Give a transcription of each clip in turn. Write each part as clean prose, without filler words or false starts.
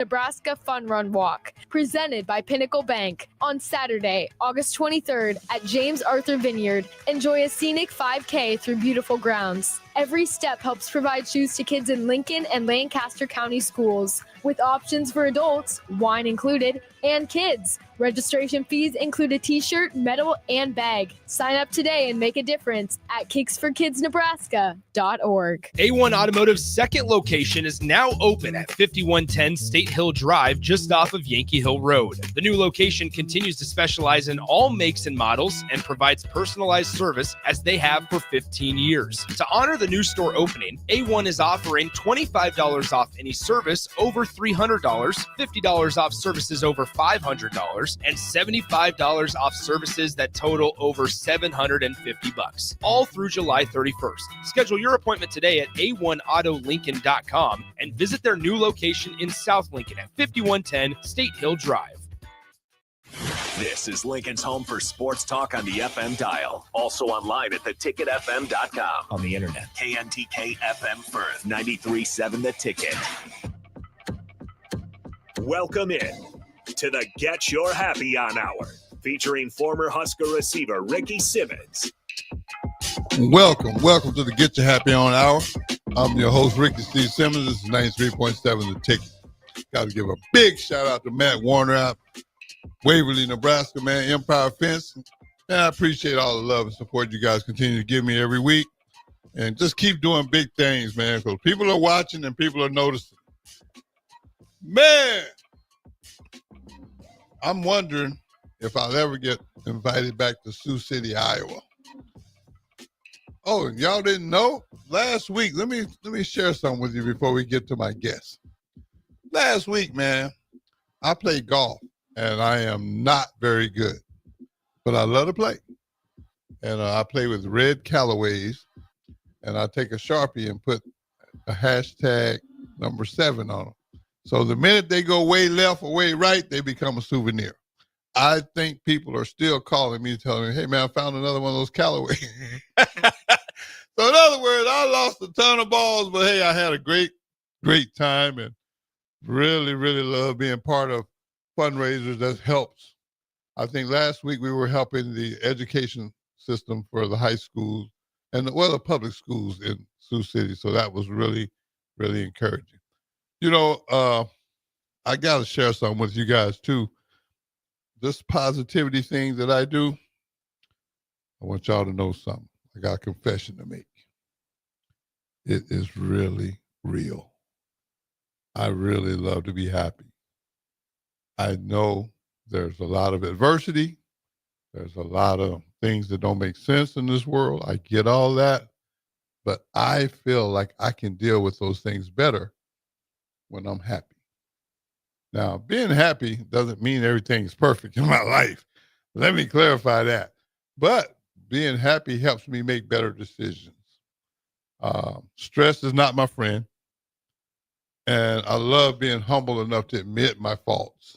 Nebraska Fun Run Walk, presented by Pinnacle Bank, on Saturday, August 23rd at James Arthur Vineyard. Enjoy a scenic 5K through beautiful grounds. Every step helps provide shoes to kids in Lincoln and Lancaster County schools, with options for adults, wine included, and kids. Registration fees include a t-shirt, medal, and bag. Sign up today and make a difference at kicksforkidsnebraska.org. A1 Automotive's second location is now open at 5110 State Hill Drive, just off of Yankee Hill Road. The new location continues to specialize in all makes and models and provides personalized service as they have for 15 years. To honor the new store opening, A1 is offering $25 off any service over $300, $50 off services over $500, and $75 off services that total over $750, all through July 31st. Schedule your appointment today at a1autolincoln.com and visit their new location in South Lincoln at 5110 State Hill Drive. This is Lincoln's home for sports talk on the FM dial. Also online at theticketfm.com. On the internet. KNTK FM Firth, 93.7 The Ticket. Welcome in to the Get Your Happy On Hour, featuring former Husker receiver Ricky Simmons. Welcome to the Get Your Happy On Hour. I'm your host, Ricky C. Simmons. This is 93.7 The Ticket. Got to give a big shout out to Matt Warner out Waverly, Nebraska, man, Empire Fence. And I appreciate all the love and support you guys continue to give me every week. And just keep doing big things, man, because people are watching and people are noticing. Man, I'm wondering if I'll ever get invited back to Sioux City, Iowa. Oh, and y'all didn't know? Last week, let me share something with you before we get to my guest. Last week, man, I played golf, and I am not very good, but I love to play. And I play with red Callaways, and I take a Sharpie and put a hashtag number 7 on them. So the minute they go way left or way right, they become a souvenir. I think people are still calling me, telling me, hey, man, I found another one of those Callaways. So in other words, I lost a ton of balls, but hey, I had a great time and really, really love being part of fundraisers that helps. I think last week we were helping the education system for the high schools and the public schools in Sioux City. So that was really, really encouraging. You know, I got to share something with you guys too. This positivity thing that I do, I want y'all to know something. I got a confession to make. It is really real. I really love to be happy. I know there's a lot of adversity. There's a lot of things that don't make sense in this world. I get all that. But I feel like I can deal with those things better when I'm happy. Now, being happy doesn't mean everything's perfect in my life. Let me clarify that. But being happy helps me make better decisions. Stress is not my friend. And I love being humble enough to admit my faults.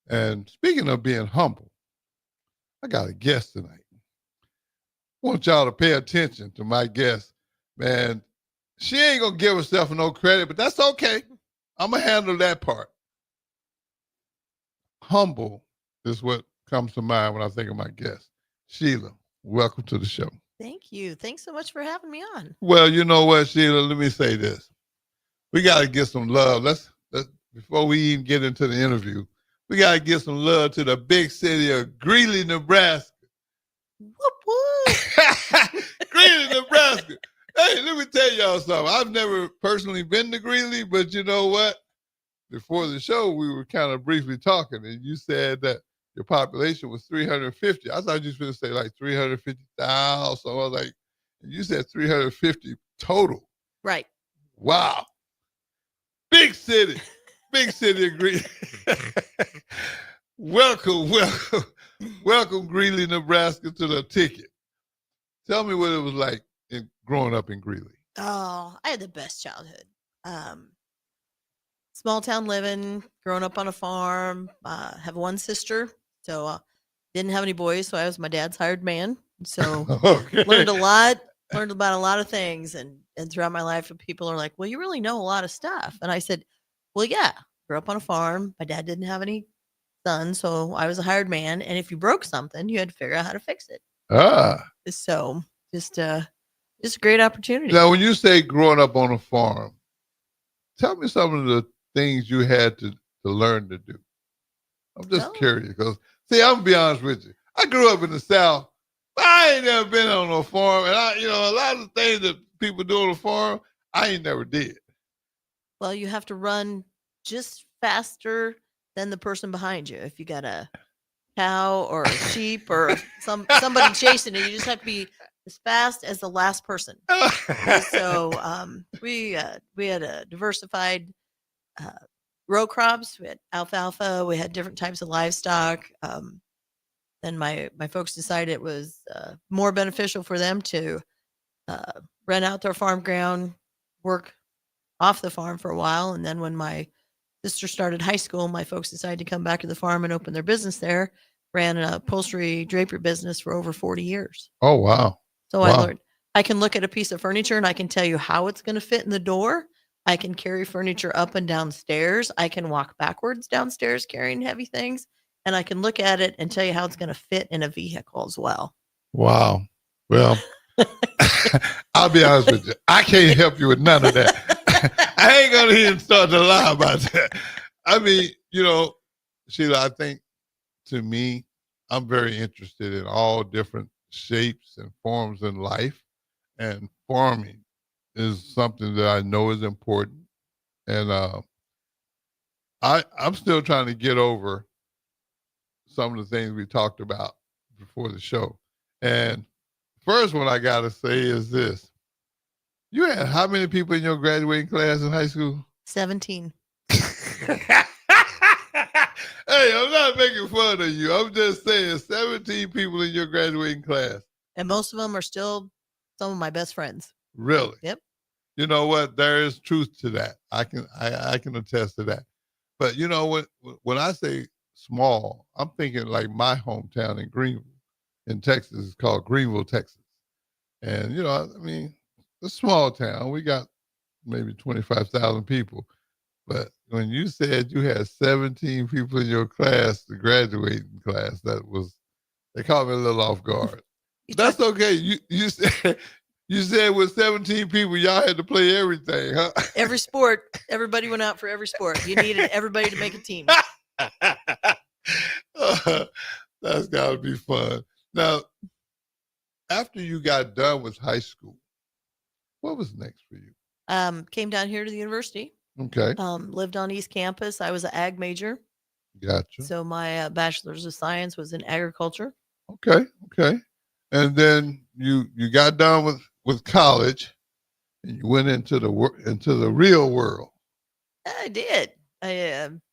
And speaking of being humble, I got a guest tonight. I want y'all to pay attention to my guest. Man, she ain't going to give herself no credit, but that's okay. I'm going to handle that part. Humble is what comes to mind when I think of my guest. Sheila, welcome to the show. Thank you. Thanks so much for having me on. Well, you know what, Sheila, let me say this. We got to get some love. Let's before we even get into the interview, we got to give some love to the big city of Greeley, Nebraska. Whoop, whoop. Greeley, Nebraska. Hey, let me tell y'all something. I've never personally been to Greeley, but you know what? Before the show, we were kind of briefly talking, and you said that your population was 350. I thought you were going to say like 350,000. So I was like, you said 350 total. Right. Wow. Big city of Greeley. Welcome, Greeley, Nebraska, to the ticket. Tell me what it was like growing up in Greeley. Oh, I had the best childhood. Small town living, growing up on a farm, have one sister. So didn't have any boys, so I was my dad's hired man. So Okay. learned about a lot of things. And throughout my life, people are like, well, you really know a lot of stuff. And I said, well, yeah, grew up on a farm. My dad didn't have any sons, so I was a hired man. And if you broke something, you had to figure out how to fix it. Ah. So just a great opportunity. Now, when you say growing up on a farm, tell me some of the things you had to learn to do. I'm just curious because, see, I'm gonna be honest with you. I grew up in the South. I ain't never been on a farm, and a lot of the things that people do on a farm, I ain't never did. Well, you have to run just faster than the person behind you. If you got a cow or a sheep or somebody chasing it, you just have to be as fast as the last person. So we had a diversified row crops. We had alfalfa. We had different types of livestock. Then my folks decided it was more beneficial for them to rent out their farm ground, work off the farm for a while. And then when my sister started high school, my folks decided to come back to the farm and open their business there. Ran an upholstery drapery business for over 40 years. Oh, wow. So I learned I can look at a piece of furniture and I can tell you how it's going to fit in the door. I can carry furniture up and down stairs. I can walk backwards downstairs carrying heavy things. And I can look at it and tell you how it's going to fit in a vehicle as well. Wow. Well, I'll be honest with you. I can't help you with none of that. I ain't going to even start to lie about that. I mean, Sheila, I think to me, I'm very interested in all different shapes and forms in life. And farming is something that I know is important. And I'm still trying to get over some of the things we talked about before the show. And first one I got to say is this. You had how many people in your graduating class in high school? 17. Hey, I'm not making fun of you. I'm just saying 17 people in your graduating class. And most of them are still some of my best friends. Really? Yep. You know what? There is truth to that. I can attest to that. But you know what? When I say small, I'm thinking like my hometown in Greenville, in Texas. It's called Greenville, Texas. And it's a small town. We got maybe 25,000 people. But when you said you had 17 people in your class, the graduating class, they caught me a little off guard. That's okay. You said with 17 people, y'all had to play everything, huh? Every sport. Everybody went out for every sport. You needed everybody to make a team. That's got to be fun. Now, after you got done with high school, what was next for you? Came down here to the university. Okay. Lived on East Campus. I was an ag major. Gotcha. So my bachelor's of science was in agriculture. Okay. And then you got done with college, and you went into the real world. I did.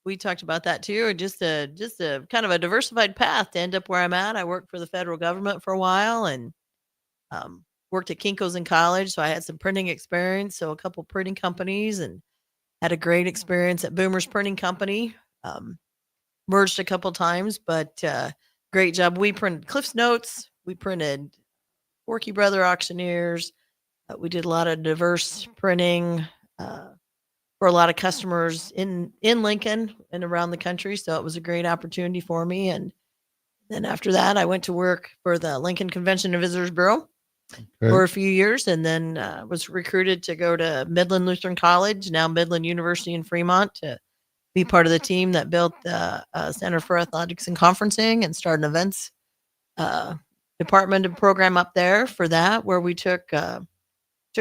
We talked about that too. Just a kind of a diversified path to end up where I'm at. I worked for the federal government for a while and worked at Kinko's in college. So I had some printing experience. So a couple printing companies and had a great experience at Boomer's Printing Company. Merged a couple times, but great job. We printed Cliff's Notes. We printed Forky Brother Auctioneers. We did a lot of diverse printing for a lot of customers in Lincoln and around the country. So it was a great opportunity for me. And then after that, I went to work for the Lincoln Convention and Visitors Bureau for a few years, and then was recruited to go to Midland Lutheran College, now Midland University in Fremont, to be part of the team that built the Center for Athletics and Conferencing and start an events department and program up there for that, where we took a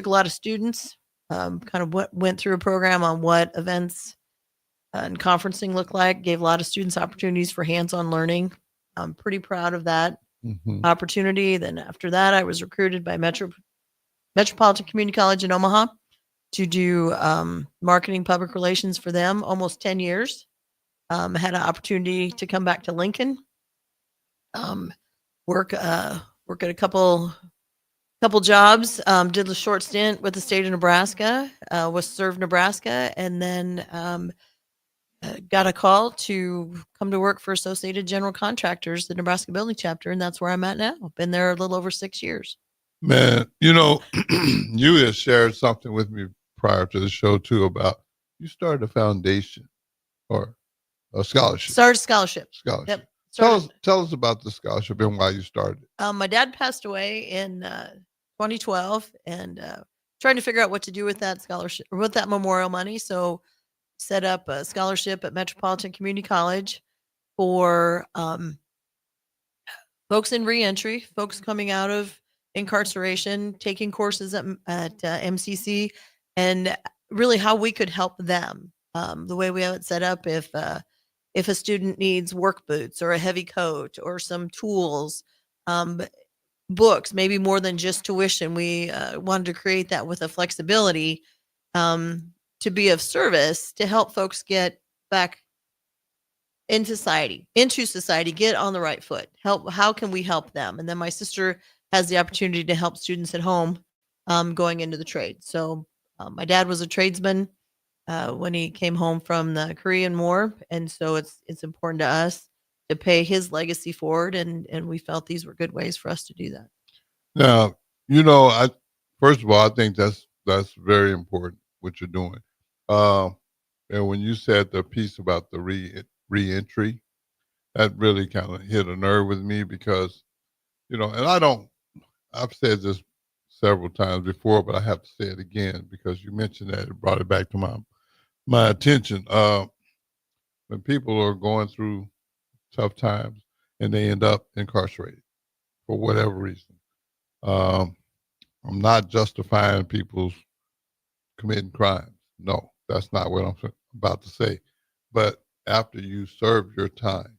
lot of students, kind of went through a program on what events and conferencing look like, gave a lot of students opportunities for hands-on learning. I'm pretty proud of that opportunity. Then after that, I was recruited by Metropolitan Community College in Omaha to do marketing public relations for them, almost 10 years. Had an opportunity to come back to Lincoln, work at a couple jobs, did a short stint with the state of Nebraska, was served Nebraska, and then got a call to come to work for Associated General Contractors, the Nebraska building chapter, and that's where I'm at now. Been there a little over 6 years. Man, you had shared something with me prior to the show too about you started a foundation or a scholarship? Started scholarship. Scholarship. Yep. Tell us about the scholarship and why you started. My dad passed away in 2012, and trying to figure out what to do with that scholarship or with that memorial money. So set up a scholarship at Metropolitan Community College for folks in reentry, folks coming out of incarceration, taking courses at MCC, and really how we could help them. The way we have it set up, if a student needs work boots or a heavy coat or some tools, books, maybe more than just tuition, we wanted to create that with a flexibility to be of service to help folks get back into society, get on the right foot. How can we help them? And then my sister has the opportunity to help students at home going into the trade. So my dad was a tradesman when he came home from the Korean War, and so it's important to us to pay his legacy forward, and we felt these were good ways for us to do that. Now, first of all, I think that's very important what you're doing. And when you said the piece about the reentry, that really kind of hit a nerve with me because, and I've said this several times before, but I have to say it again because you mentioned that, it brought it back to my attention. When people are going through tough times and they end up incarcerated for whatever reason, I'm not justifying people's committing crimes. No, that's not what I'm about to say. But after you serve your time,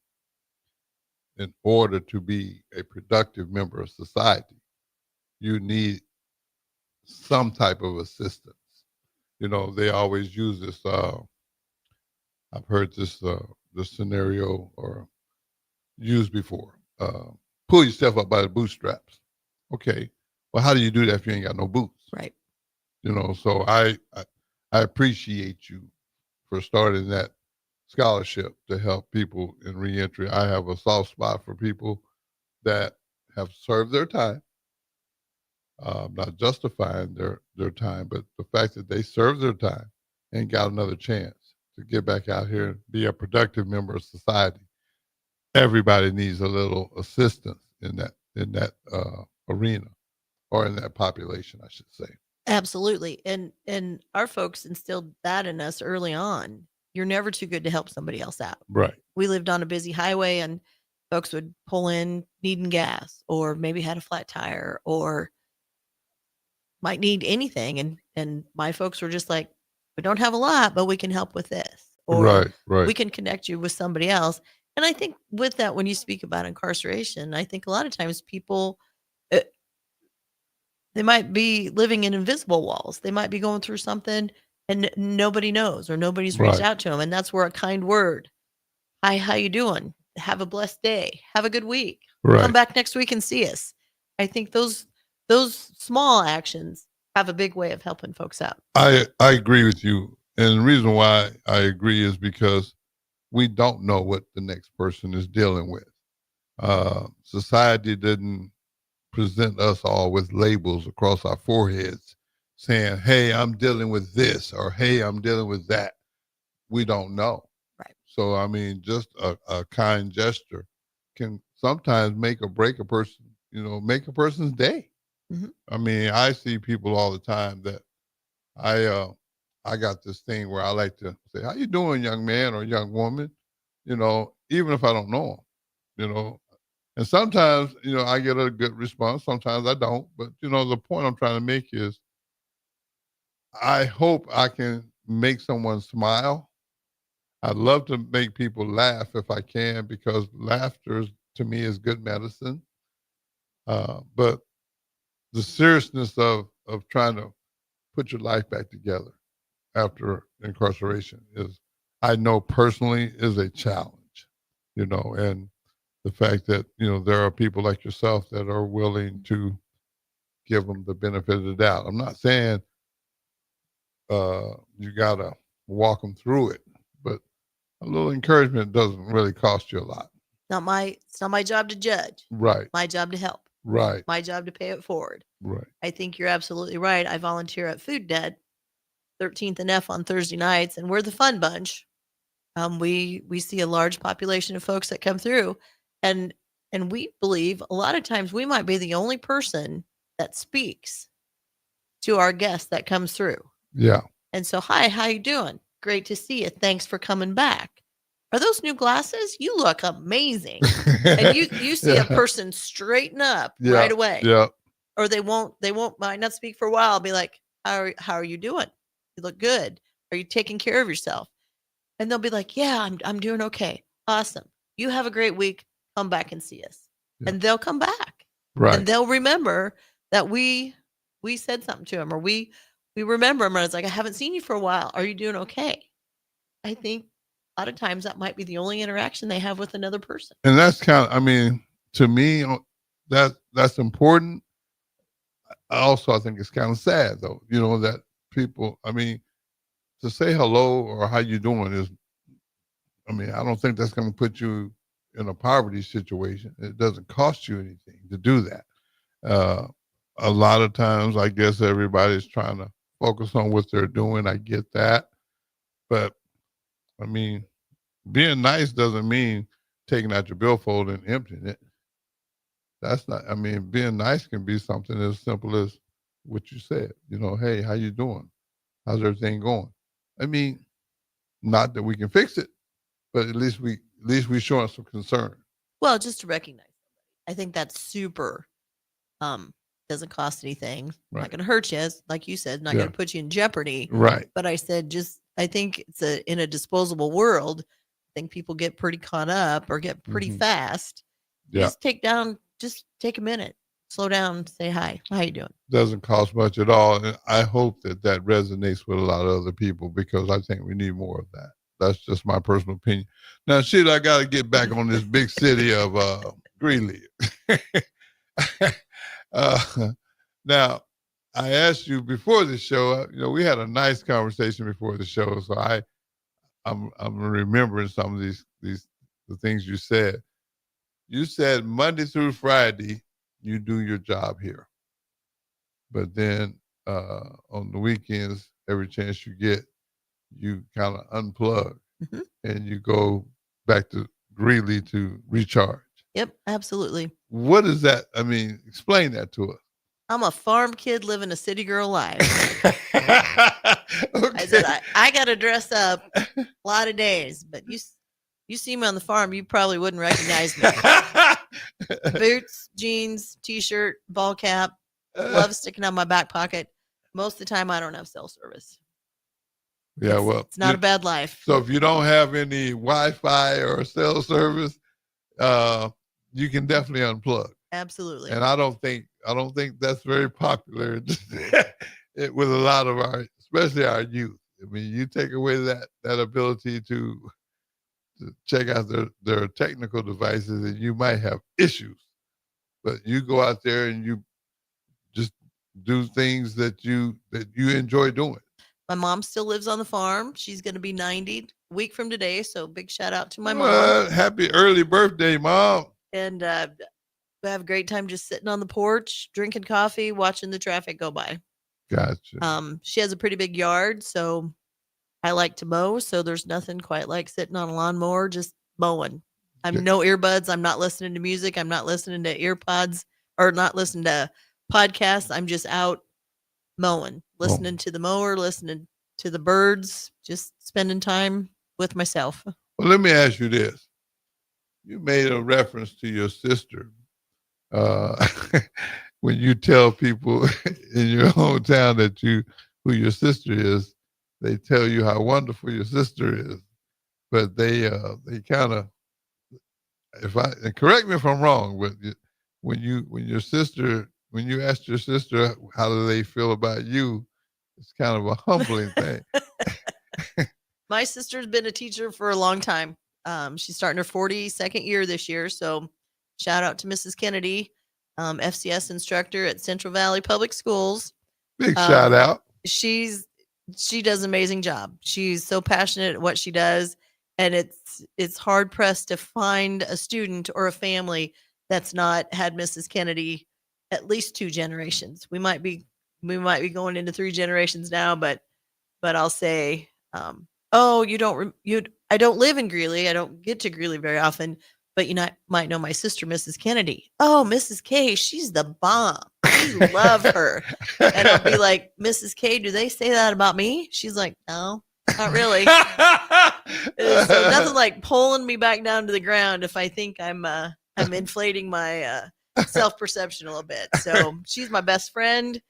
in order to be a productive member of society, you need some type of assistance. They always use this. I've heard this scenario or used before. Pull yourself up by the bootstraps. Okay, well, how do you do that if you ain't got no boots? Right. So I appreciate you for starting that scholarship to help people in reentry. I have a soft spot for people that have served their time. Not justifying their time, but the fact that they served their time and got another chance to get back out here and be a productive member of society. Everybody needs a little assistance in that arena, or in that population, I should say. Absolutely. And our folks instilled that in us early on. You're never too good to help somebody else out. Right. We lived on a busy highway, and folks would pull in needing gas, or maybe had a flat tire, or might need anything. And my folks were just like, we don't have a lot, but we can help with this. Or Right. we can connect you with somebody else. And I think with that, when you speak about incarceration, I think a lot of times people, they might be living in invisible walls. They might be going through something and nobody knows, or nobody's reached Right. out to them. And that's where a kind word, hi, how you doing? Have a blessed day. Have a good week. Right. Come back next week and see us. I think those small actions have a big way of helping folks out. I agree with you. And the reason why I agree is because we don't know what the next person is dealing with. Society didn't present us all with labels across our foreheads saying, hey, I'm dealing with this, or hey, I'm dealing with that. We don't know. Right. So, just a kind gesture can sometimes make or break a person, make a person's day. Mm-hmm. I see people all the time that I got this thing where I like to say, how you doing, young man or young woman? Even if I don't know them, and sometimes, I get a good response. Sometimes I don't. But, the point I'm trying to make is I hope I can make someone smile. I'd love to make people laugh if I can, because laughter to me is good medicine. But the seriousness of trying to put your life back together after incarceration I know personally, is a challenge, and the fact that, there are people like yourself that are willing to give them the benefit of the doubt. I'm not saying you got to walk them through it, but a little encouragement doesn't really cost you a lot. It's not my job to judge. Right. My job to help. Right. My job to pay it forward. Right. I think you're absolutely right. I volunteer at Food Debt, 13th and F on Thursday nights, and we're the fun bunch. We see a large population of folks that come through, and we believe a lot of times we might be the only person that speaks to our guest that comes through. Yeah. And so, hi, how you doing? Great to see you. Thanks for coming back. Are those new glasses? You look amazing. And you see a person straighten up right away. Yeah. Or they might not speak for a while. Be like, how are you doing? You look good. Are you taking care of yourself? And they'll be like, yeah, I'm doing okay. Awesome. You have a great week. Come back and see us. Yeah. And they'll come back. Right. And they'll remember that we said something to them, or we remember them. And it's like, I haven't seen you for a while. Are you doing okay? I think a lot of times that might be the only interaction they have with another person. And that's to me, that's important. I think it's kind of sad though, that people, to say hello or how you doing is, I don't think that's going to put you in a poverty situation. It doesn't cost you anything to do that. A lot of times, I guess everybody's trying to focus on what they're doing. I get that. But, being nice doesn't mean taking out your billfold and emptying it. That's not, being nice can be something as simple as what you said. Hey, how you doing? How's everything going? Not that we can fix it, but at least we showing some concern. Well, just to recognize somebody. I think that's super. Doesn't cost anything. Right. Not going to hurt you, like you said. Not going to put you in jeopardy. Right. But I said, I think it's in a disposable world. I think people get pretty caught up or get pretty fast. Yeah. Just take a minute, slow down, say hi. How you doing? Doesn't cost much at all. And I hope that resonates with a lot of other people, because I think we need more of that. That's just my personal opinion. Now, I got to get back on this big city of Greeley. Now, I asked you before the show, we had a nice conversation before the show. So I'm remembering some of the things you said. You said Monday through Friday, you do your job here. But then on the weekends, every chance you get, you kind of unplug and you go back to Greeley to recharge. Yep, absolutely. What is that? Explain that to us. I'm a farm kid living a city girl life. Okay. I said, I got to dress up a lot of days, but you see me on the farm, you probably wouldn't recognize me. Boots, jeans, t-shirt, ball cap, gloves sticking out my back pocket. Most of the time, I don't have cell service. Yeah, it's not a bad life. So if you don't have any Wi-Fi or cell service, you can definitely unplug. Absolutely. And I don't think that's very popular with a lot of especially our youth. You take away that ability to check out their technical devices, and you might have issues. But you go out there and you just do things that you enjoy doing. My mom still lives on the farm. She's going to be 90 a week from today. So big shout out to my mom. Happy early birthday, Mom. And we have a great time just sitting on the porch, drinking coffee, watching the traffic go by. Gotcha. She has a pretty big yard, so I like to mow. So there's nothing quite like sitting on a lawnmower, just mowing. I'm no earbuds. I'm not listening to music. I'm not listening to earpods or not listening to podcasts. I'm just out mowing, listening to the mower, listening to the birds, just spending time with myself. Well, let me ask you this. You made a reference to your sister. When you tell people in your hometown who your sister is, they tell you how wonderful your sister is. But they kind of, and correct me if I'm wrong, but when you ask your sister how do they feel about you, it's kind of a humbling thing. My sister's been a teacher for a long time. She's starting her 42nd year this year. So shout out to Mrs. Kennedy, FCS instructor at Central Valley Public Schools. Big shout out. She does an amazing job. She's so passionate at what she does. And it's hard pressed to find a student or a family that's not had Mrs. Kennedy at least 2 generations. We might be going into 3 generations now, but I'll say oh, I don't live in Greeley. I don't get to Greeley very often, but might know my sister, Mrs. Kennedy. Oh, Mrs. K, she's the bomb. We love her. And I'll be like, Mrs. K, do they say that about me? She's like, no, not really. So nothing like pulling me back down to the ground if I think I'm inflating my self-perception a little bit. So she's my best friend.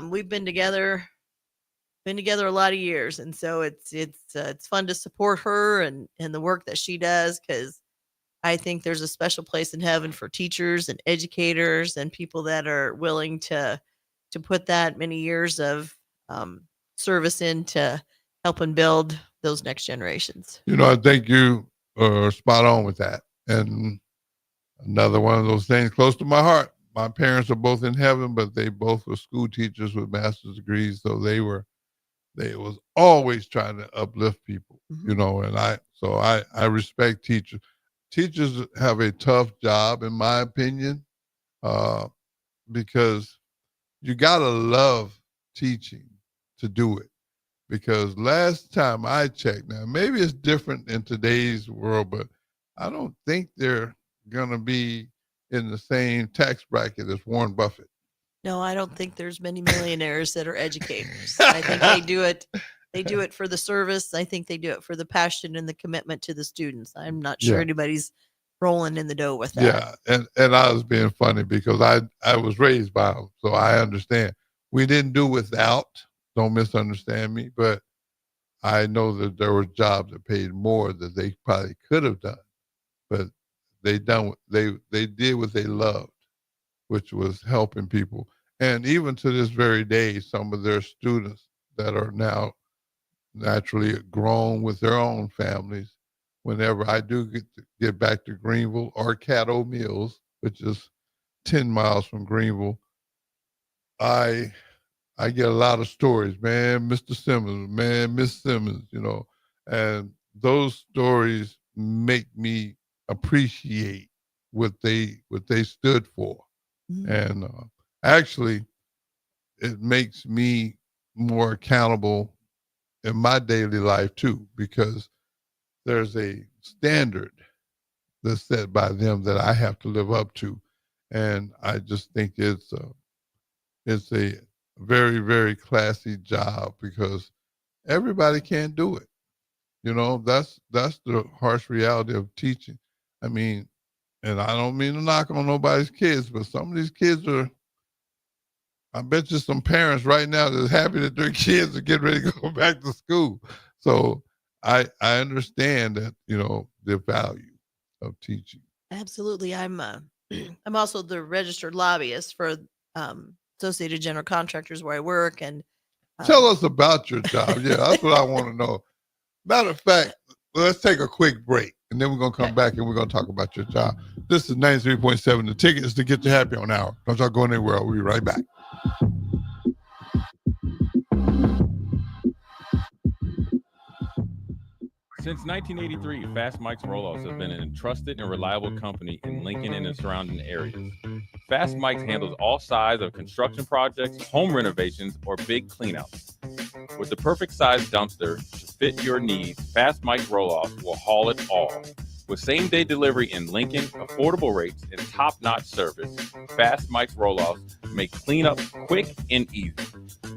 We've been together a lot of years, and so it's fun to support her and the work that she does, because I think there's a special place in heaven for teachers and educators and people that are willing to put that many years of service into helping build those next generations. I think you are spot on with that. And another one of those things close to my heart. My parents are both in heaven, but they both were school teachers with master's degrees, so they was always trying to uplift people, and I respect teachers. Teachers have a tough job, in my opinion, because you gotta love teaching to do it. Because last time I checked, now maybe it's different in today's world, but I don't think they're gonna be in the same tax bracket as Warren Buffett. No, I don't think there's many millionaires that are educators. I think they do it for the service. I think they do it for the passion and the commitment to the students. I'm not sure anybody's rolling in the dough with that. Yeah, and I was being funny because I was raised by them, so I understand. We didn't do without, don't misunderstand me, but I know that there were jobs that paid more that they probably could have done, but they did what they loved, which was helping people. And even to this very day, some of their students that are now naturally grown with their own families, whenever I do get back to Greenville or Caddo Mills, which is 10 miles from Greenville, I get a lot of stories, man, Mr. Simmons, man, Miss Simmons, and those stories make me appreciate what they stood for. And actually, it makes me more accountable in my daily life too, because there's a standard that's set by them that I have to live up to, and I just think it's a very, very classy job because everybody can't do it. That's the harsh reality of teaching. I mean, and I don't mean to knock on nobody's kids, but some of these kids I bet you some parents right now that's happy that their kids are getting ready to go back to school. So I understand that, the value of teaching. Absolutely. I'm also the registered lobbyist for Associated General Contractors where I work. And tell us about your job. Yeah, that's what I want to know. Matter of fact, let's take a quick break, and then we're going to come back and we're going to talk about your job. This is 93.7. The ticket is to get you happy on hour. Don't y'all go anywhere. We'll be right back. Since 1983, Fast Mike's Roll-Offs has been an trusted and reliable company in Lincoln and the surrounding areas. Fast Mike's handles all sides of construction projects, home renovations, or big cleanouts. With the perfect size dumpster to fit your needs, Fast Mike's Roll-Offs will haul it all. With same-day delivery in Lincoln, affordable rates, and top-notch service, Fast Mike's Roll-Offs make cleanup quick and easy.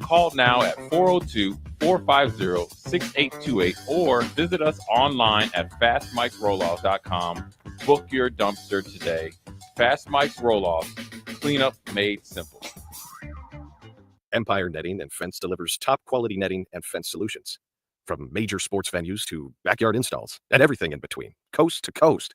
Call now at 402-450-6828 or visit us online at fastmikesrolloffs.com. Book your dumpster today. Fast Mike's Roll-Offs, cleanup made simple. Empire Netting and Fence delivers top-quality netting and fence solutions. From major sports venues to backyard installs and everything in between, coast to coast.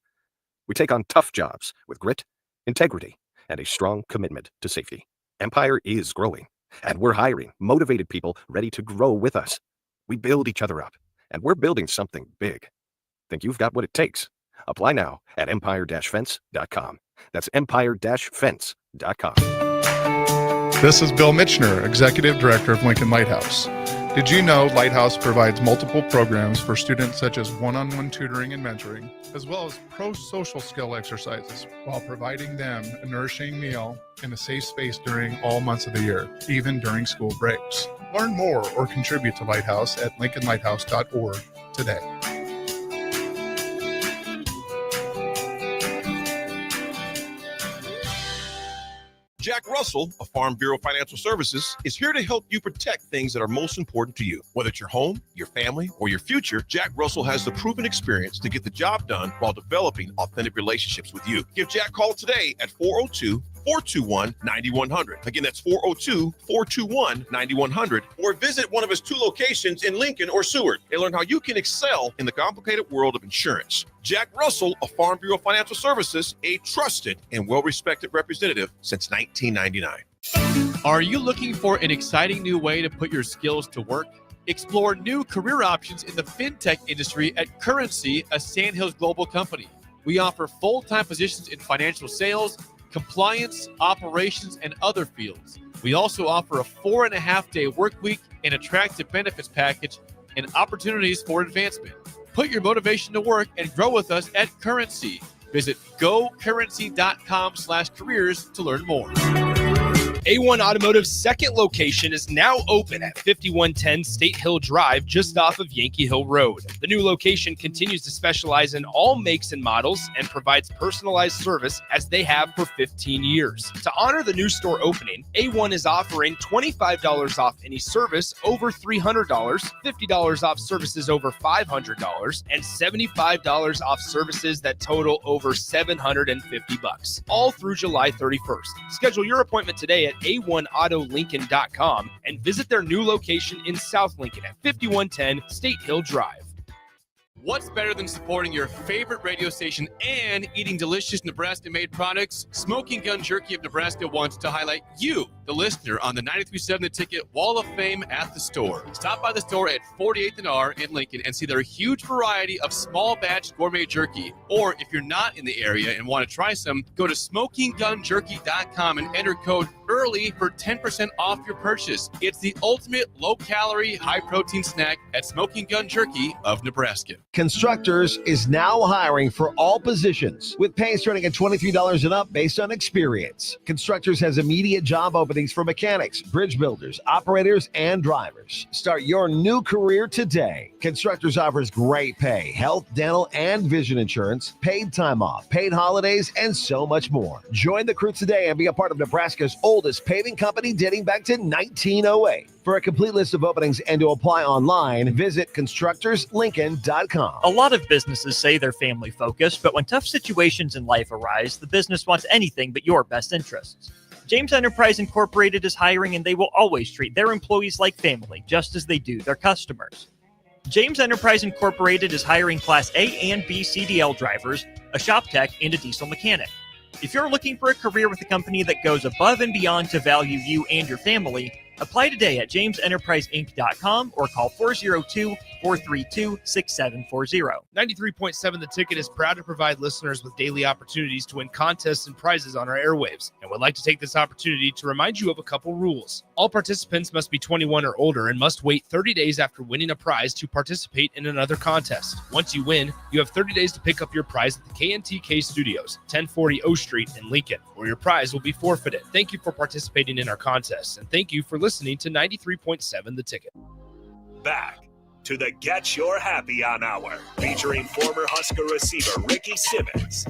We take on tough jobs with grit, integrity, and a strong commitment to safety. Empire is growing, and we're hiring motivated people ready to grow with us. We build each other up, and we're building something big. Think you've got what it takes? Apply now at empire-fence.com. That's empire-fence.com. This is Bill Mitchner, Executive Director of Lincoln Lighthouse. Did you know Lighthouse provides multiple programs for students such as one-on-one tutoring and mentoring, as well as pro-social skill exercises, while providing them a nourishing meal and a safe space during all months of the year, even during school breaks. Learn more or contribute to Lighthouse at lincolnlighthouse.org today. Jack Russell of Farm Bureau Financial Services is here to help you protect things that are most important to you. Whether it's your home, your family, or your future, Jack Russell has the proven experience to get the job done while developing authentic relationships with you. Give Jack a call today at 402-421-9100. Again, that's 402-421-9100. Or visit one of his 2 locations in Lincoln or Seward and learn how you can excel in the complicated world of insurance. Jack Russell of Farm Bureau Financial Services, a trusted and well-respected representative since 1999. Are you looking for an exciting new way to put your skills to work? Explore new career options in the fintech industry at Currency, a Sandhills global company. We offer full-time positions in financial sales, compliance, operations, and other fields. We also offer a 4.5-day work week, an attractive benefits package, and opportunities for advancement. Put your motivation to work and grow with us at Currency. Visit gocurrency.com/careers to learn more. A1 Automotive's second location is now open at 5110 State Hill Drive, just off of Yankee Hill Road. The new location continues to specialize in all makes and models and provides personalized service as they have for 15 years. To honor the new store opening, A1 is offering $25 off any service over $300, $50 off services over $500, and $75 off services that total over $750, all through July 31st. Schedule your appointment today at a1autolincoln.com and visit their new location in South Lincoln at 5110 State Hill Drive. What's better than supporting your favorite radio station and eating delicious Nebraska-made products? Smoking Gun Jerky of Nebraska wants to highlight you, the listener, on the 93.7 The Ticket Wall of Fame at the store. Stop by the store at 48th and R in Lincoln and see their huge variety of small batch gourmet jerky. Or if you're not in the area and want to try some, go to smokinggunjerky.com and enter code EARLY for 10% off your purchase. It's the ultimate low-calorie, high-protein snack at Smoking Gun Jerky of Nebraska. Constructors is now hiring for all positions, with pay starting at $23 and up based on experience. Constructors has immediate job openings for mechanics, bridge builders, operators, and drivers. Start your new career today. Constructors offers great pay, health, dental, and vision insurance, paid time off, paid holidays, and so much more. Join the crew today and be a part of Nebraska's oldest paving company dating back to 1908. For a complete list of openings and to apply online, visit constructorslincoln.com. A lot of businesses say they're family focused, but when tough situations in life arise, the business wants anything but your best interests. James Enterprise Incorporated is hiring, and they will always treat their employees like family, just as they do their customers. James Enterprise Incorporated is hiring Class A and B CDL drivers, a shop tech, and a diesel mechanic. If you're looking for a career with a company that goes above and beyond to value you and your family, apply today at jamesenterpriseinc.com or call 402-432-6740. 93.7 The Ticket is proud to provide listeners with daily opportunities to win contests and prizes on our airwaves, and would like to take this opportunity to remind you of a couple rules. All participants must be 21 or older and must wait 30 days after winning a prize to participate in another contest. Once you win, you have 30 days to pick up your prize at the KNTK Studios, 1040 O Street in Lincoln, or your prize will be forfeited. Thank you for participating in our contests, and thank you for listening to 93.7 The Ticket. Back to the Get Your Happy On Hour, featuring former Husker receiver Ricky Simmons.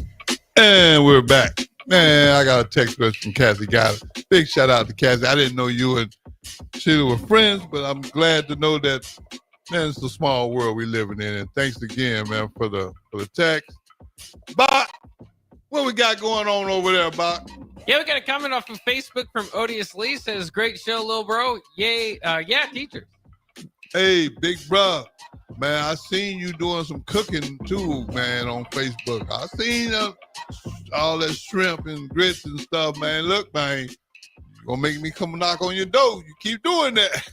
And we're back. Man, I got a text message from Cassie. Got it. Big shout out to Cassie. I didn't know you and Sheila were friends, but I'm glad to know that, man, it's a small world we living in. And thanks again, man, for the text. Bot, what we got going on over there, Bot? Yeah, we got a comment off of Facebook from Odious Lee. Says, great show, little bro. Yay. Yeah, teachers. Hey, big bro. Man, I seen you doing some cooking too, man, on Facebook. I seen all that shrimp and grits and stuff, man. Look, man, you're going to make me come knock on your door. You keep doing that.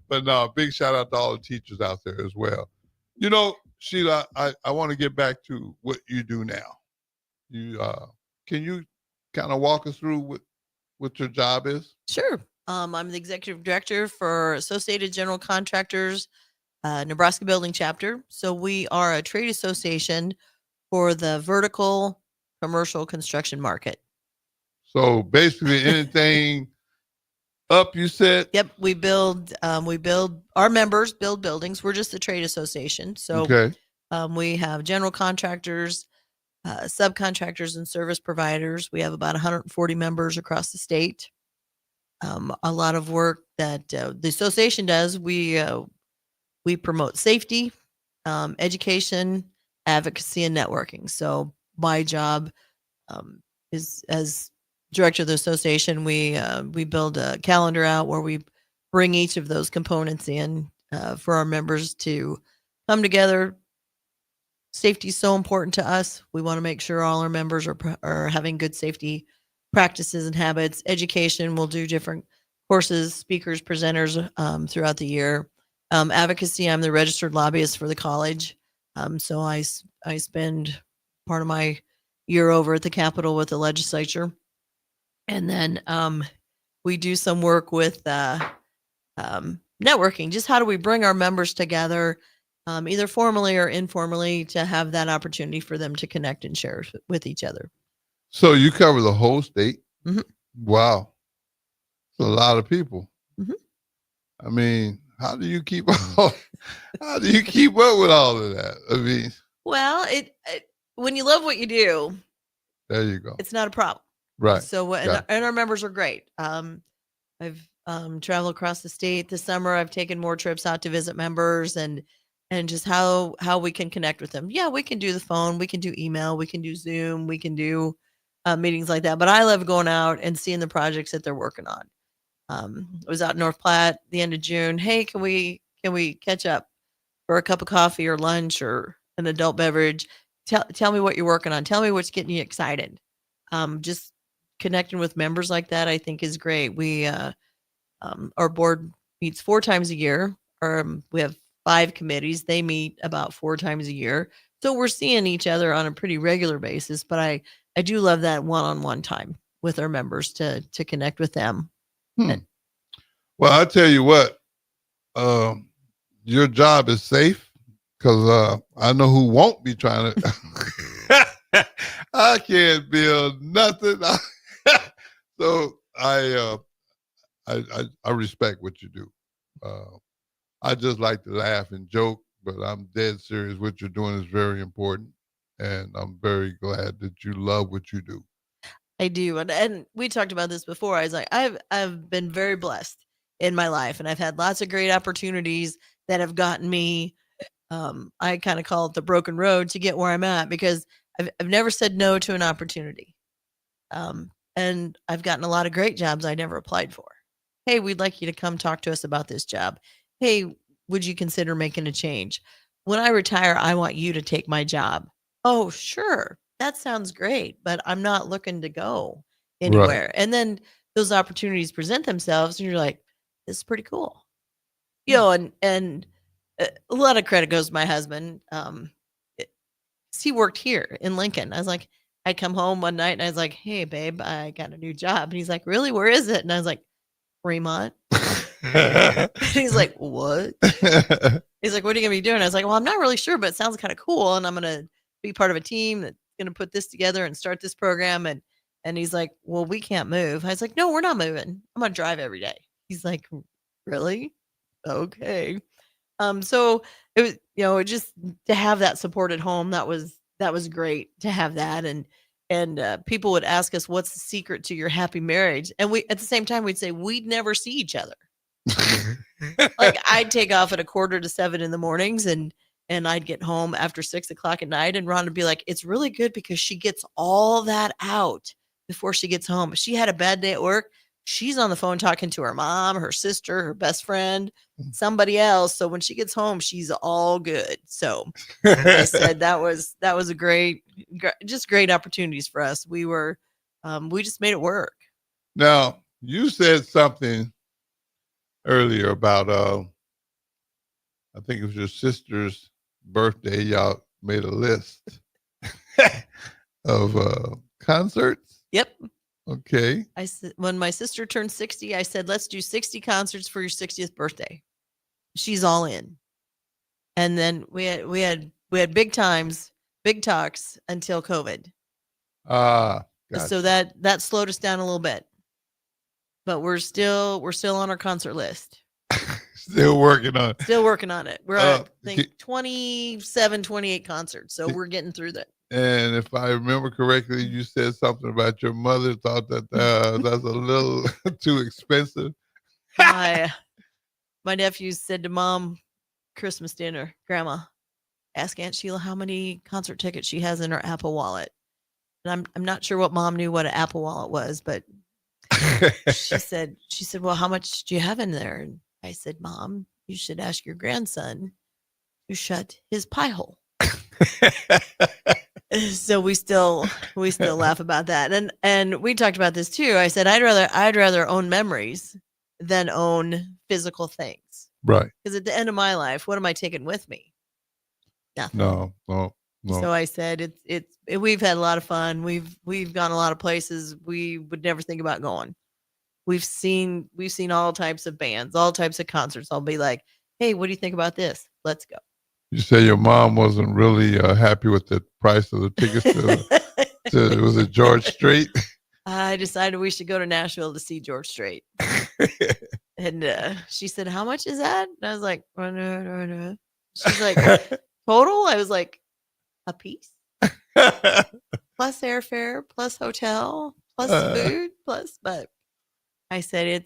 But no, big shout out to all the teachers out there as well. You know, Sheila, I want to get back to what you do now. Can you kind of walk us through what your job is? Sure. I'm the executive director for Associated General Contractors, Nebraska Building Chapter. So we are a trade association for the vertical commercial construction market. So basically anything up, you said? Yep, we build. Our members build buildings. We're just a trade association, so Okay. we have general contractors, subcontractors, and service providers. We have about 140 members across the state. A lot of work that the association does. We promote safety, education, advocacy, and networking. So my job is as director of the association. We build a calendar out where we bring each of those components in for our members to come together. Safety is so important to us. We want to make sure all our members are having good safety practices and habits. Education, we'll do different courses, speakers, presenters throughout the year. Advocacy, I'm the registered lobbyist for the college. So I spend part of my year over at the Capitol with the legislature. And then we do some work with networking. Just how do we bring our members together, either formally or informally, to have that opportunity for them to connect and share with each other. So you cover the whole state? Mm-hmm. Wow. It's a lot of people. Mm-hmm. I mean, how do you keep up with all of that? I mean, well, it when you love what you do, there you go. It's not a problem. Right. So and our members are great. I've traveled across the state this summer. I've taken more trips out to visit members and just how we can connect with them. Yeah, we can do the phone, we can do email, we can do Zoom, we can do meetings like that. But I love going out and seeing the projects that they're working on. I was out in North Platte the end of June. Hey, can we catch up for a cup of coffee or lunch or an adult beverage? Tell me what you're working on. Tell me what's getting you excited. Just connecting with members like that, I think, is great. We our board meets 4 times a year. We have 5 committees. They meet about 4 times a year. So we're seeing each other on a pretty regular basis. But I do love that one-on-one time with our members to connect with them. Well, I tell you what, your job is safe because I know who won't be trying to. I can't build nothing. So I respect what you do. I just like to laugh and joke, but I'm dead serious. What you're doing is very important, and I'm very glad that you love what you do. I do, and we talked about this before. I was like, I've been very blessed in my life, and I've had lots of great opportunities that have gotten me. I kind of call it the broken road to get where I'm at because I've never said no to an opportunity, and I've gotten a lot of great jobs I never applied for. Hey, we'd like you to come talk to us about this job. Hey, would you consider making a change? When I retire, I want you to take my job. Oh, sure. That sounds great, but I'm not looking to go anywhere. Right. And then those opportunities present themselves and you're like, this is pretty cool. You know, and a lot of credit goes to my husband. He worked here in Lincoln. I was like, I'd come home one night and I was like, hey, babe, I got a new job. And he's like, really? Where is it? And I was like, Fremont. He's like, what? He's like, what are you going to be doing? I was like, well, I'm not really sure, but it sounds kind of cool. And I'm going to be part of a team that's going to put this together and start this program. And he's like, well, we can't move. I was like, no, we're not moving. I'm going to drive every day. He's like, really? Okay. So it was, you know, just to have that support at home, that was great to have that. And people would ask us, what's the secret to your happy marriage? And we, at the same time, we'd say we'd never see each other. Like I'd take off at 6:45 in the mornings and I'd get home after 6:00 at night. And Ron would be like, it's really good because she gets all that out before she gets home. If she had a bad day at work, she's on the phone talking to her mom, her sister, her best friend, somebody else. So when she gets home, she's all good. So I said that was a great opportunities for us. We were, we just made it work. Now, you said something earlier about, I think it was your sister's birthday. Y'all made a list of concerts. Yep. Okay. I said when my sister turned 60, I said, let's do 60 concerts for your 60th birthday. She's all in. And then we had big times, big talks until COVID. Gotcha. So that slowed us down a little bit. but we're still on our concert list. Still working on it. Still working on it. We're at, I think, Okay. 27, 28 concerts. So we're getting through that. And if I remember correctly, you said something about your mother thought that that's a little too expensive. My nephew said to Mom, Christmas dinner, Grandma, ask Aunt Sheila how many concert tickets she has in her Apple Wallet. And I'm not sure what Mom knew what an Apple Wallet was, but she said, well, how much do you have in there? And I said, Mom, you should ask your grandson to shut his pie hole. So we still laugh about that. And we talked about this too. I said, I'd rather own memories than own physical things. Right. Because at the end of my life, what am I taking with me? Nothing. No. So I said, we've had a lot of fun. We've gone a lot of places we would never think about going. We've seen all types of bands, all types of concerts. I'll be like, hey, what do you think about this? Let's go. You say your mom wasn't really happy with the price of the tickets to was it George Strait? I decided we should go to Nashville to see George Strait. And she said, how much is that? And I was like, oh, no. She's like, total? I was like, a piece? Plus airfare, plus hotel, plus food, but I said,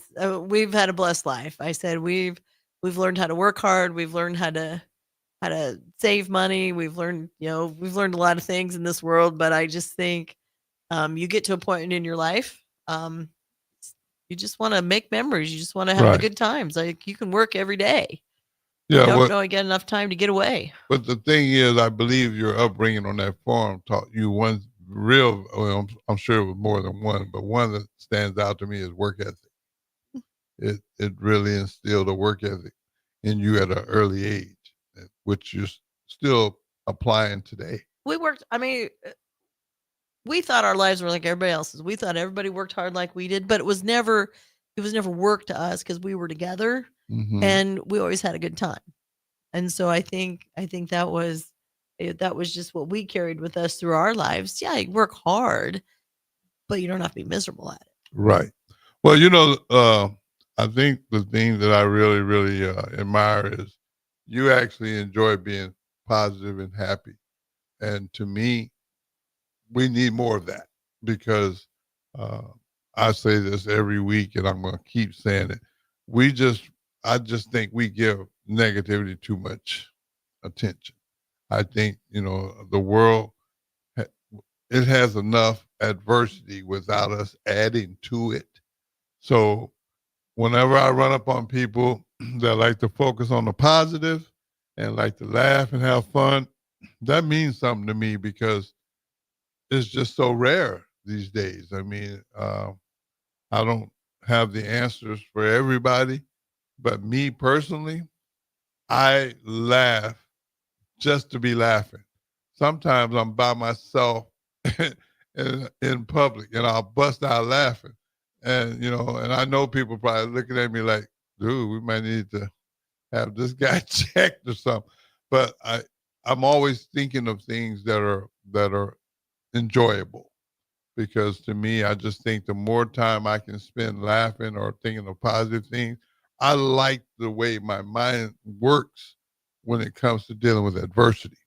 we've had a blessed life. I said, we've learned how to work hard. We've learned how to save money. We've learned a lot of things in this world, but I just think you get to a point in your life, you just want to make memories. You just want to have the good times. Like you can work every day. Yeah, you don't know you get enough time to get away. But the thing is, I believe your upbringing on that farm taught you one real, well, I'm sure it was more than one, but one that stands out to me is work ethic. It really instilled a work ethic in you at an early age, which you're still applying today. We worked, we thought our lives were like everybody else's. We thought everybody worked hard like we did, but it was never work to us because we were together and we always had a good time. And so I think that was just what we carried with us through our lives. Yeah, you work hard, but you don't have to be miserable at it. Right. Well, I think the thing that I really, really admire is you actually enjoy being positive and happy. And to me, we need more of that because I say this every week and I'm going to keep saying it. I just think we give negativity too much attention. I think, the world, it has enough adversity without us adding to it. So whenever I run up on people that like to focus on the positive and like to laugh and have fun, that means something to me because it's just so rare these days. I mean, I don't have the answers for everybody, but me personally, I laugh just to be laughing. Sometimes I'm by myself in public and I'll bust out laughing. And, and I know people probably looking at me like, dude, we might need to have this guy checked or something. But I'm always thinking of things that are enjoyable. Because to me, I just think the more time I can spend laughing or thinking of positive things, I like the way my mind works when it comes to dealing with adversity.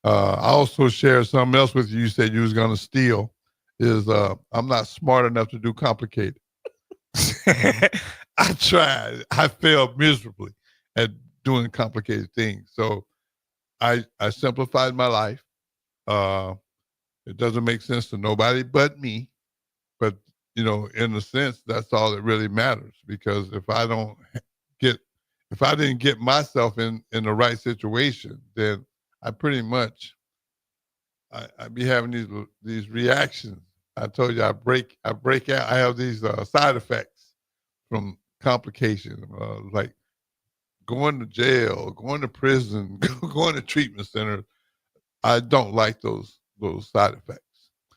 I also shared something else with you. You said you was going to steal. I'm not smart enough to do complicated. I tried. I failed miserably at doing complicated things. So I simplified my life. It doesn't make sense to nobody but me. But, in a sense, that's all that really matters. Because if I didn't get myself in the right situation, then I pretty much, I'd be having these reactions. I told you I break out. I have these side effects from complications, like going to jail, going to prison, going to treatment centers. I don't like those side effects.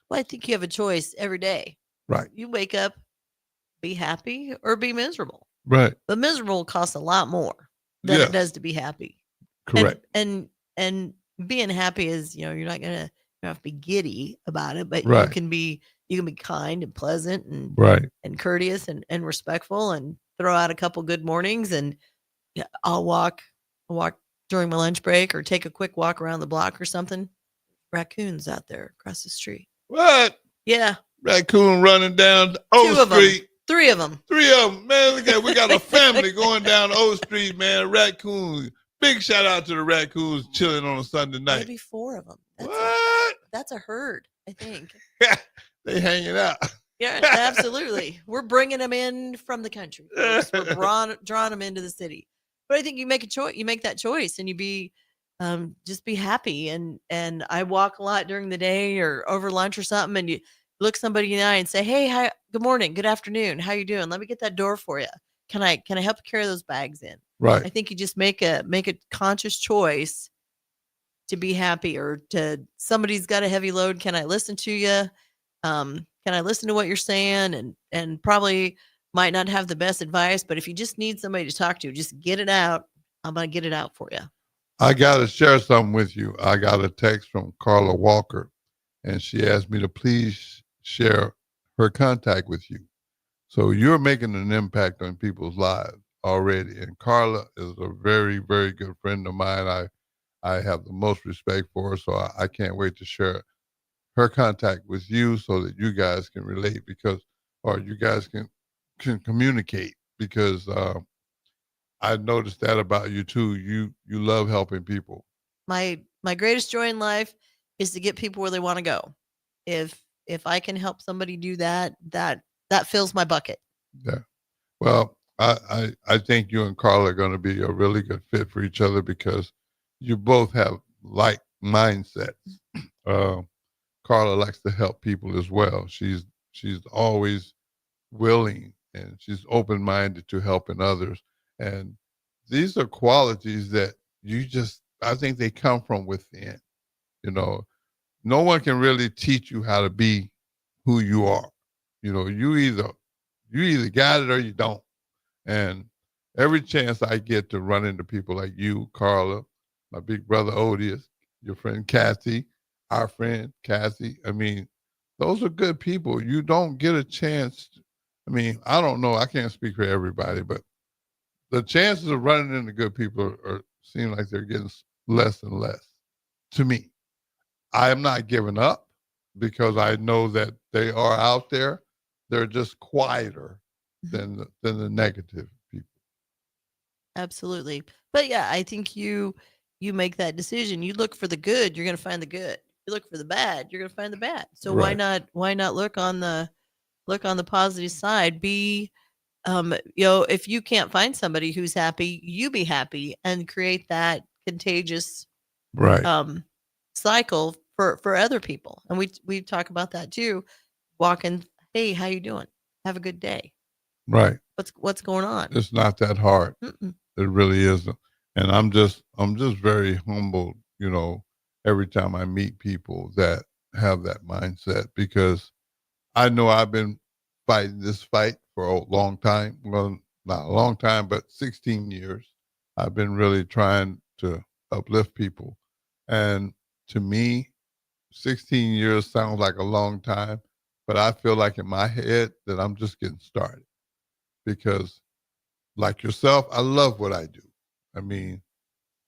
Well, I think you have a choice every day. Right. You wake up, be happy or be miserable. Right. But miserable costs a lot more than it does to be happy. Correct. And being happy is, you're not going to have to be giddy about it, but right. you can be you can be kind and pleasant and Right. and courteous and respectful and throw out a couple good mornings, and yeah, I'll walk during my lunch break or take a quick walk around the block or something. Raccoons out there across the street. What? Yeah. Raccoon running down Two O of them. Street. 3 of them. 3 of them. Man, look at we got a family going down O Street, man. Raccoons. Big shout out to the raccoons chilling on a Sunday night. Maybe 4 of them. What? That's a herd, I think. They hanging out. Yeah, absolutely. We're bringing them in from the country. Folks. We're drawing them into the city. But I think you make a choice. You make that choice, and you be just be happy. And I walk a lot during the day or over lunch or something, and you look somebody in the eye and say, "Hey, hi, good morning, good afternoon. How you doing? Let me get that door for you. Can I help you carry those bags in?" Right. I think you just make a conscious choice to be happy, or to somebody's got a heavy load. Can I listen to you? Can I listen to what you're saying? And probably might not have the best advice, but if you just need somebody to talk to, just get it out. I'm going to get it out for you. I got to share something with you. I got a text from Carla Walker, and she asked me to please share her contact with you. So you're making an impact on people's lives already. And Carla is a very, very good friend of mine. I have the most respect for her, so I can't wait to share her contact with you so that you guys can relate or you guys can communicate, because I noticed that about you too. You love helping people. My greatest joy in life is to get people where they want to go. If I can help somebody do that fills my bucket. Yeah. Well, I think you and Carla are going to be a really good fit for each other because you both have like mindsets. Carla likes to help people as well. She's always willing, and she's open-minded to helping others. And these are qualities that I think they come from within. No one can really teach you how to be who you are. You either got it or you don't. And every chance I get to run into people like you, Carla, my big brother Odious, your friend Kathy, our friend Kathy, those are good people. You don't get a chance. I don't know. I can't speak for everybody, but the chances of running into good people seem like they're getting less and less to me. I am not giving up because I know that they are out there. They're just quieter than the negative people. Absolutely. But yeah, I think you make that decision. You look for the good, you're going to find the good. You look for the bad, you're going to find the bad. So Right. why not look on the positive side? Be if you can't find somebody who's happy, you be happy and create that contagious Right. cycle for other people. And we talk about that too. Walking, hey, how you doing? Have a good day. Right. What's going on? It's not that hard. Mm-mm. It really isn't. And I'm just very humbled, every time I meet people that have that mindset, because I know I've been fighting this fight for a long time. Well, not a long time, but 16 years. I've been really trying to uplift people. And to me, 16 years sounds like a long time, but I feel like in my head that I'm just getting started, because like yourself, I love what I do.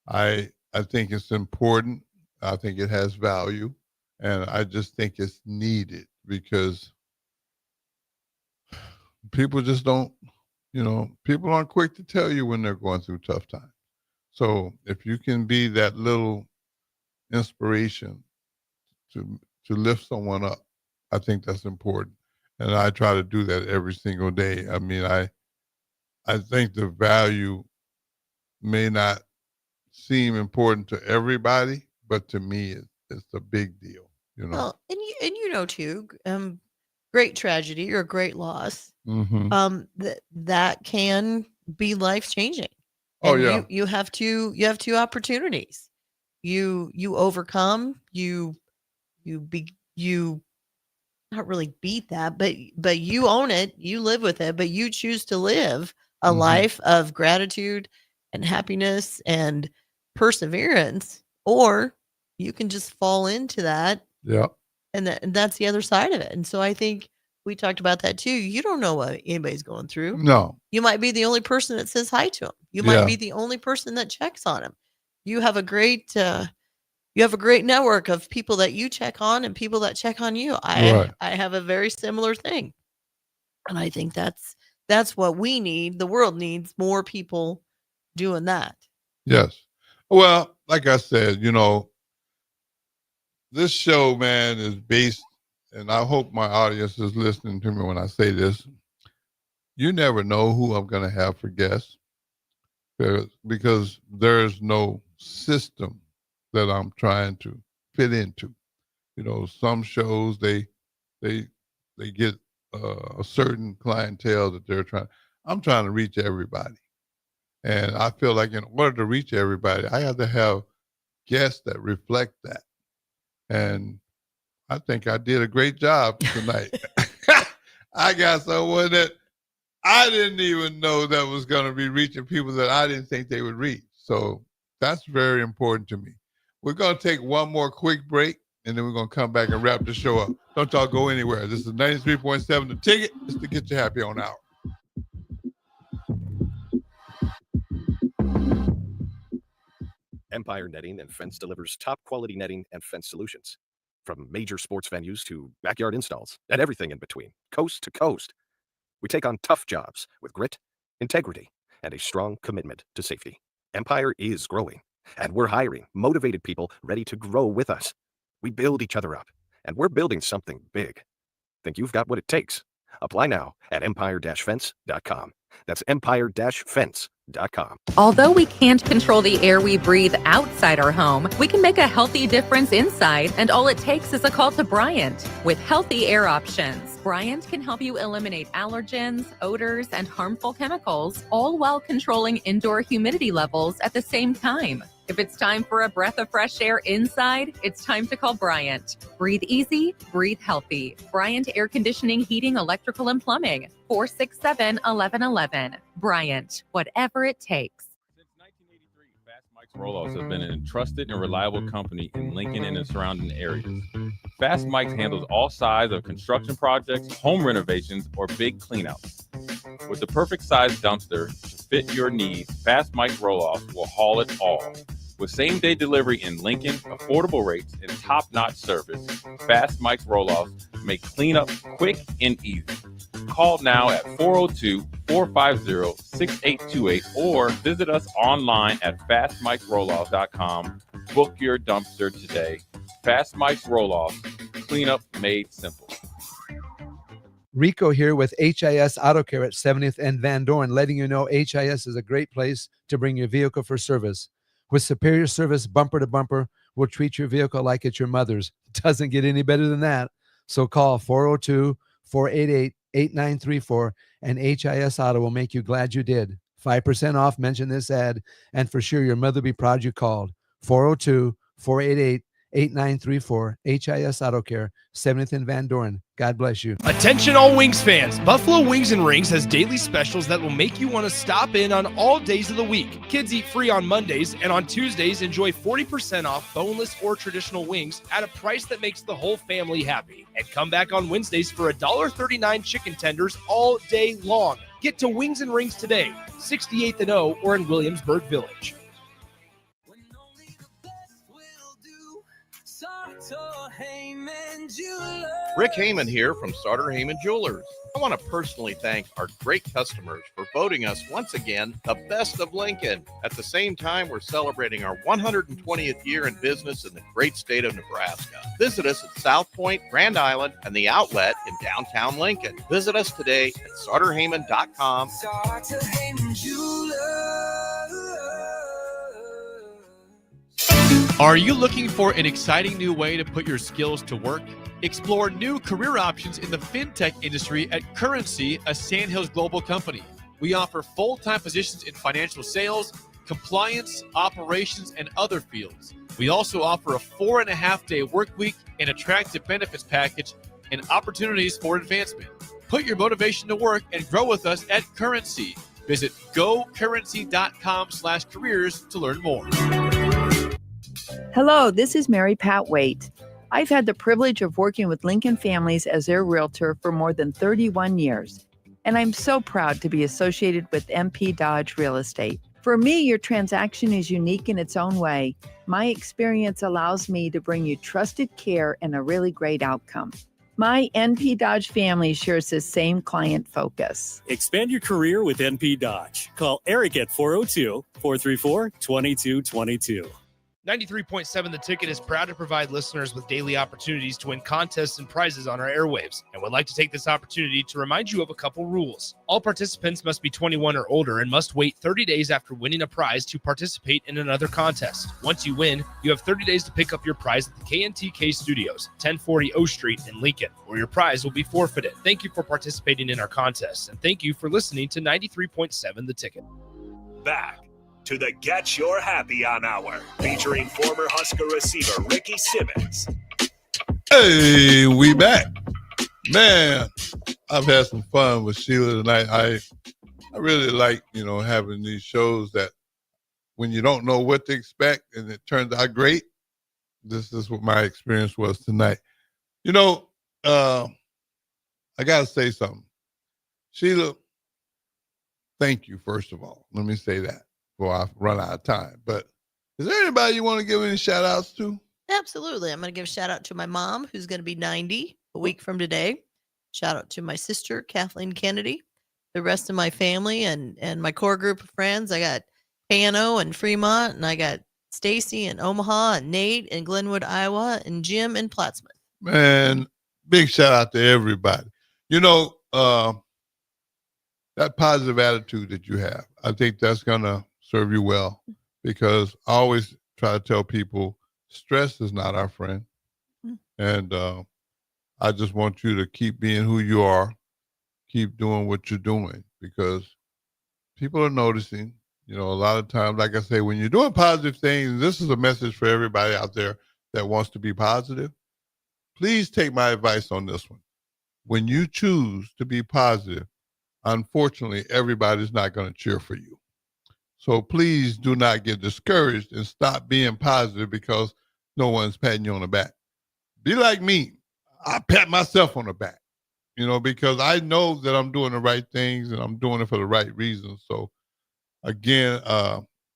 I think it's important. I think it has value, and I just think it's needed because people just don't, people aren't quick to tell you when they're going through tough times. So if you can be that little inspiration to lift someone up, I think that's important. And I try to do that every single day. I think the value may not seem important to everybody, but to me, it's a big deal. Well, and too, great tragedy or great loss, Mm-hmm. that can be life changing. Oh, And yeah. you have two opportunities. You overcome, you not really beat that, but you own it, you live with it, but you choose to live a Mhm. life of gratitude and happiness and perseverance, or you can just fall into that Yeah. And that's the other side of it. And so I think we talked about that too. You don't know what anybody's going through. No. You might be the only person that says hi to them. You Yeah. might be the only person that checks on them. You have a great network of people that you check on and people that check on you. Right. I have a very similar thing. And I think that's what we need. The world needs more people doing that. Yes. Well, like I said, this show, man, is based, and I hope my audience is listening to me when I say this. You never know who I'm going to have for guests because there's no system that I'm trying to fit into. Some shows they get a certain clientele that I'm trying to reach everybody. And I feel like in order to reach everybody, I have to have guests that reflect that. And I think I did a great job tonight. I got someone that I didn't even know that was going to be reaching people that I didn't think they would reach. So that's very important to me. We're going to take one more quick break, and then we're going to come back and wrap the show up. Don't y'all go anywhere. This is 93.7 The Ticket. Just to get you happy on hour. Empire Netting and Fence delivers top quality netting and fence solutions. From major sports venues to backyard installs and everything in between, coast to coast. We take on tough jobs with grit, integrity, and a strong commitment to safety. Empire is growing, and we're hiring motivated people ready to grow with us. We build each other up, and we're building something big. Think you've got what it takes? Apply now at empire-fence.com. That's empire-fence.com. Although we can't control the air we breathe outside our home, we can make a healthy difference inside, and all it takes is a call to Bryant. With healthy air options, Bryant can help you eliminate allergens, odors, and harmful chemicals, all while controlling indoor humidity levels at the same time. If it's time for a breath of fresh air inside, it's time to call Bryant. Breathe easy, breathe healthy. Bryant Air Conditioning, Heating, Electrical, and Plumbing. 467-1111. Bryant, whatever it takes. Since 1983, Fast Mike's Roll-Offs have been an trusted and reliable company in Lincoln and the surrounding areas. Fast Mike's handles all sides of construction projects, home renovations, or big cleanouts. With the perfect size dumpster to fit your needs, Fast Mike's Roll-Offs will haul it all. With same-day delivery in Lincoln, affordable rates, and top-notch service, Fast Mike's Roll-Offs make cleanup quick and easy. Call now at 402-450-6828 or visit us online at fastmikesrolloffs.com. Book your dumpster today. Fast Mike's Roll-Offs, cleanup made simple. Rico here with HIS Auto Care at 70th and Van Dorn, letting you know HIS is a great place to bring your vehicle for service. With superior service bumper to bumper, we'll treat your vehicle like it's your mother's. It doesn't get any better than that. So call 402-488-8934 and HIS Auto will make you glad you did. 5% off, mention this ad, and for sure your mother will be proud you called. 402-488-8934, HIS Auto Care, 70th and Van Dorn. God bless you. Attention all Wings fans. Buffalo Wings and Rings has daily specials that will make you want to stop in on all days of the week. Kids eat free on Mondays, and on Tuesdays, enjoy 40% off boneless or traditional wings at a price that makes the whole family happy. And come back on Wednesdays for $1.39 chicken tenders all day long. Get to Wings and Rings today, 68th and O, or in Williamsburg Village. Rick Heyman here from Sartor Heyman Jewelers. I want to personally thank our great customers for voting us once again the best of Lincoln. At the same time, we're celebrating our 120th year in business in the great state of Nebraska. Visit us at South Point, Grand Island, and the Outlet in downtown Lincoln. Visit us today at sartorheyman.com. Sartor Heyman Jewelers. Are you looking for an exciting new way to put your skills to work? Explore new career options in the fintech industry at Currency, a Sandhills global company. We offer full-time positions in financial sales, compliance, operations, and other fields. We also offer a 4.5-day work week, an attractive benefits package, and opportunities for advancement. Put your motivation to work and grow with us at Currency. Visit gocurrency.com/careers to learn more. Hello, this is Mary Pat Waite. I've had the privilege of working with Lincoln families as their realtor for more than 31 years, and I'm so proud to be associated with MP Dodge Real Estate. For me, your transaction is unique in its own way. My experience allows me to bring you trusted care and a really great outcome. My NP Dodge family shares this same client focus. Expand your career with NP Dodge. Call Eric at 402-434-2222. 93.7 The Ticket is proud to provide listeners with daily opportunities to win contests and prizes on our airwaves, and would like to take this opportunity to remind you of a couple rules. All participants must be 21 or older and must wait 30 days after winning a prize to participate in another contest. Once you win, you have 30 days to pick up your prize at the KNTK Studios, 1040 O Street in Lincoln, or your prize will be forfeited. Thank you for participating in our contests, and thank you for listening to 93.7 The Ticket. Back to the Get Your Happy On Hour, featuring former Husker receiver Ricky Simmons. Hey, we back. Man, I've had some fun with Sheila tonight. I really like, having these shows that when you don't know what to expect and it turns out great. This is what my experience was tonight. I got to say something. Sheila, thank you, first of all. Let me say that before I run out of time. But is there anybody you want to give any shout outs to? Absolutely. I'm going to give a shout out to my mom, who's going to be 90 a week from today. Shout out to my sister, Kathleen Kennedy, the rest of my family and my core group of friends. I got Pano in Fremont, and I got Stacy in Omaha, and Nate in Glenwood, Iowa, and Jim in Plattsmouth. Man, big shout out to everybody. That positive attitude that you have, I think that's going to serve you well, because I always try to tell people stress is not our friend. And I just want you to keep being who you are, keep doing what you're doing, because people are noticing. A lot of times, like I say, when you're doing positive things, this is a message for everybody out there that wants to be positive. Please take my advice on this one. When you choose to be positive, unfortunately, everybody's not going to cheer for you. So please do not get discouraged and stop being positive because no one's patting you on the back. Be like me. I pat myself on the back, because I know that I'm doing the right things and I'm doing it for the right reasons. So again,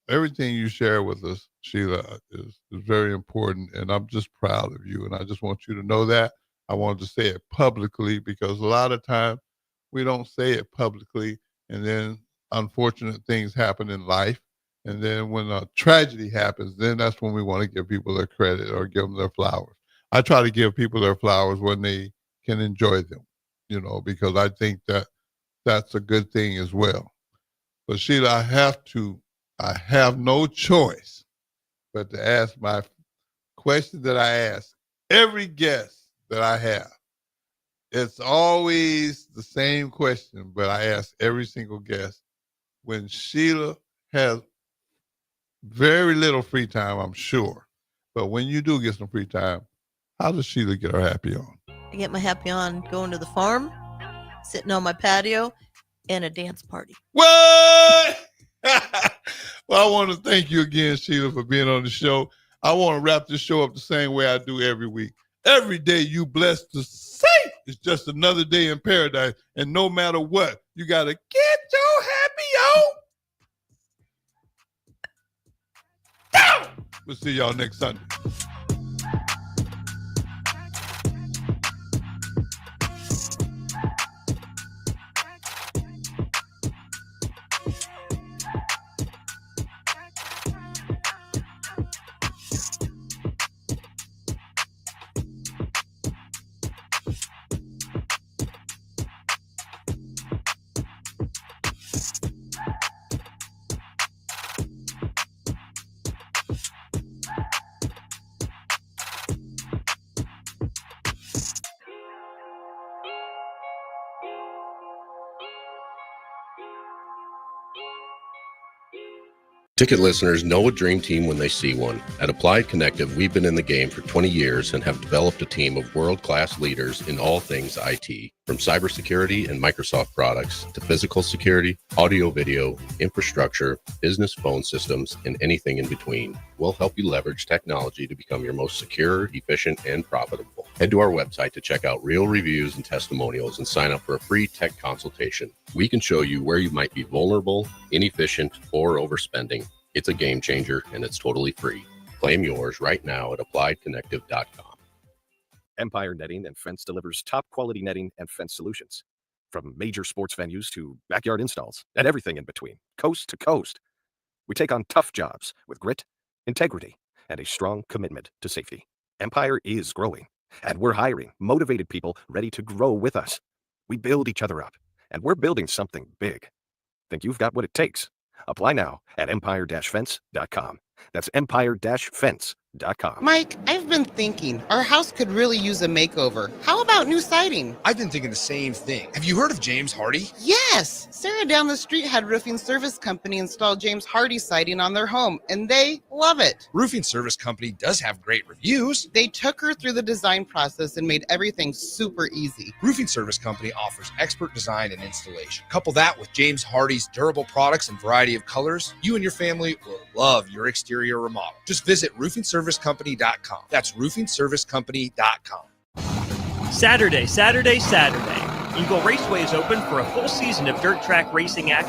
everything you share with us, Sheila, is very important, and I'm just proud of you. And I just want you to know that. I wanted to say it publicly because a lot of times we don't say it publicly, and then unfortunate things happen in life. And then when a tragedy happens, then that's when we want to give people their credit or give them their flowers. I try to give people their flowers when they can enjoy them, because I think that that's a good thing as well. But Sheila, I have no choice but to ask my question that I ask every guest that I have. It's always the same question, but I ask every single guest. When Sheila has very little free time, I'm sure, but when you do get some free time, how does Sheila get her happy on? I get my happy on going to the farm, sitting on my patio, and a dance party. What? Well, I want to thank you again, Sheila, for being on the show. I want to wrap this show up the same way I do every week. Every day you blessed to say it's just another day in paradise. And no matter what, you got to get your happy on. We'll see y'all next Sunday. Ticket listeners know a dream team when they see one. At Applied Connective, we've been in the game for 20 years and have developed a team of world-class leaders in all things IT. From cybersecurity and Microsoft products to physical security, audio, video, infrastructure, business phone systems, and anything in between, we'll help you leverage technology to become your most secure, efficient, and profitable. Head to our website to check out real reviews and testimonials and sign up for a free tech consultation. We can show you where you might be vulnerable, inefficient, or overspending. It's a game changer, and it's totally free. Claim yours right now at appliedconnective.com. Empire Netting and Fence delivers top quality netting and fence solutions. From major sports venues to backyard installs and everything in between, coast to coast. We take on tough jobs with grit, integrity, and a strong commitment to safety. Empire is growing, and we're hiring motivated people ready to grow with us. We build each other up, and we're building something big. Think you've got what it takes? Apply now at empire-fence.com. That's empire-fence.com. Mike, I've been thinking our house could really use a makeover. How about new siding? I've been thinking the same thing. Have you heard of James Hardy? Yes! Sarah down the street had Roofing Service Company install James Hardy siding on their home, and they love it. Roofing Service Company does have great reviews. They took her through the design process and made everything super easy. Roofing Service Company offers expert design and installation. Couple that with James Hardy's durable products and variety of colors, you and your family will love your exterior remodel. Just visit roofingservicecompany.com. That's roofingservicecompany.com. Saturday. Eagle Raceway is open for a full season of dirt track racing action.